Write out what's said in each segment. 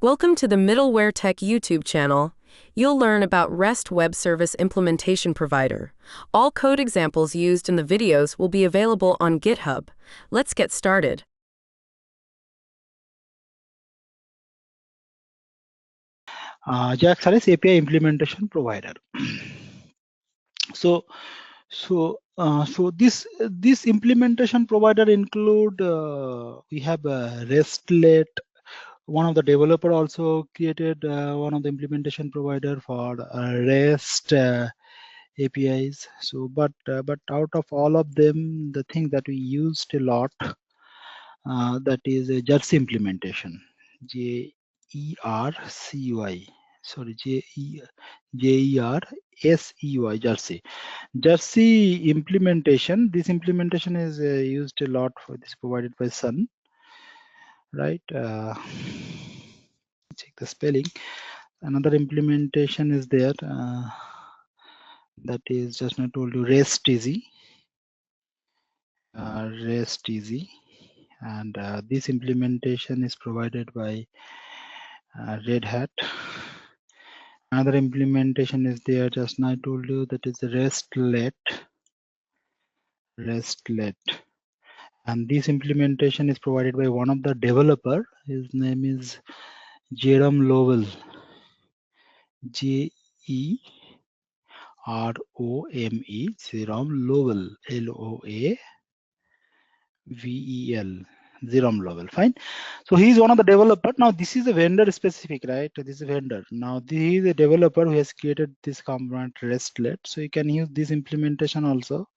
Welcome to the Middleware Tech YouTube channel. You'll learn about REST Web Service Implementation Provider. All code examples used in the videos will be available on GitHub. Let's get started. JAX API implementation provider. So this implementation provider include we have RESTlet. One of the developer also created one of the implementation provider for REST APIs. So but out of all of them, the thing that we used a lot that is a Jersey implementation. JERCY. Sorry, JERSEY, Jersey. Jersey implementation. This implementation is used a lot for this provided by Sun, right? Check the spelling. Another implementation is there. That is just I told you REST easy. REST easy, and this implementation is provided by Red Hat. Another implementation is there, just now I told you, that is RESTlet. And this implementation is provided by one of the developer. His name is Jerome Lowell. JEROME, Jerome Lowell, LOAVEL. Jerome Lowell, fine. So he is one of the developer. Now this is a vendor specific, right? This is a vendor. Now this is a developer who has created this component RESTlet. So you can use this implementation also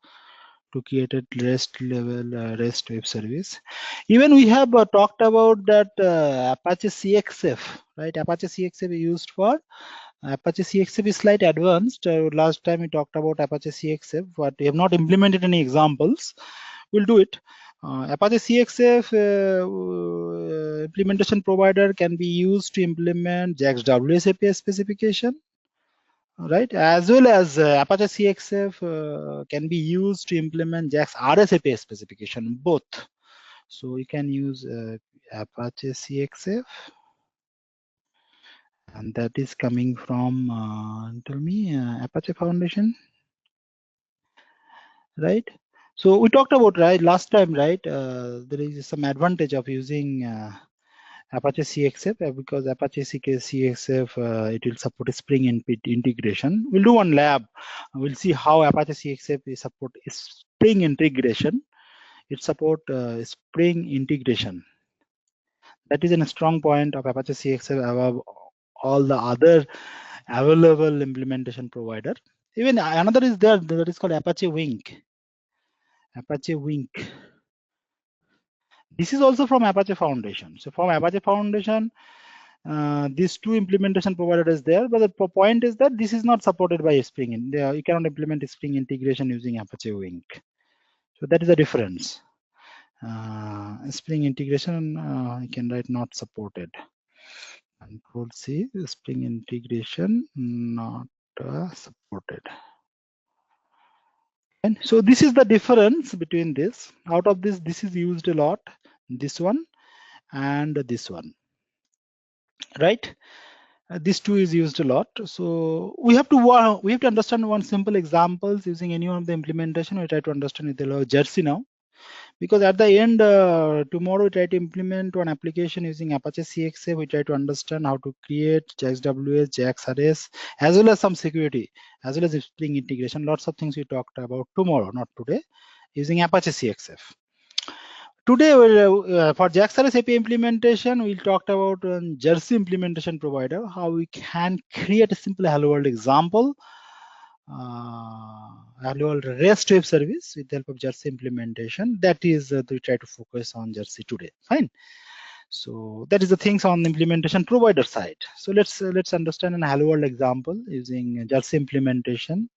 to create a REST level REST web service. Even we have talked about that Apache CXF, right? Apache CXF is used for Apache CXF is slightly advanced. Last time we talked about Apache CXF, but we have not implemented any examples. We'll do it. Apache CXF implementation provider can be used to implement JAX WS API specification, right? As well as Apache CXF can be used to implement JAX RS API specification, both. So you can use Apache CXF, and that is coming from tell me Apache Foundation, right? So we talked about, right, last time, right? There is some advantage of using Apache CXF because Apache CXF it will support Spring integration. We'll do one lab. We'll see how Apache CXF is support Spring integration. It support Spring integration. That is a strong point of Apache CXF above all the other available implementation provider. Even another is there that is called Apache Wink. Apache Wink. This is also from Apache Foundation. So from Apache Foundation, these two implementation providers there, but the point is that this is not supported by Spring. You cannot implement Spring integration using Apache Wink. So that is the difference. Spring integration, you can write not supported. Control C, Spring integration not supported. And so this is the difference between this. Out of this is used a lot. This one and this one, right? This two is used a lot. So we have to understand one simple examples using any one of the implementation. We try to understand with the Jersey now, because at the end tomorrow we try to implement one application using Apache CXF. We try to understand how to create JAX WS, JAX RS, as well as some security, as well as Spring integration. Lots of things we talked about tomorrow, not today, using Apache CXF. Today, for JAX RS API implementation, we'll talk about Jersey implementation provider, how we can create a simple Hello World example, Hello World REST web service with the help of Jersey implementation. That is, we try to focus on Jersey today. Fine. So that is the things on the implementation provider side. So let's understand an Hello World example using Jersey implementation.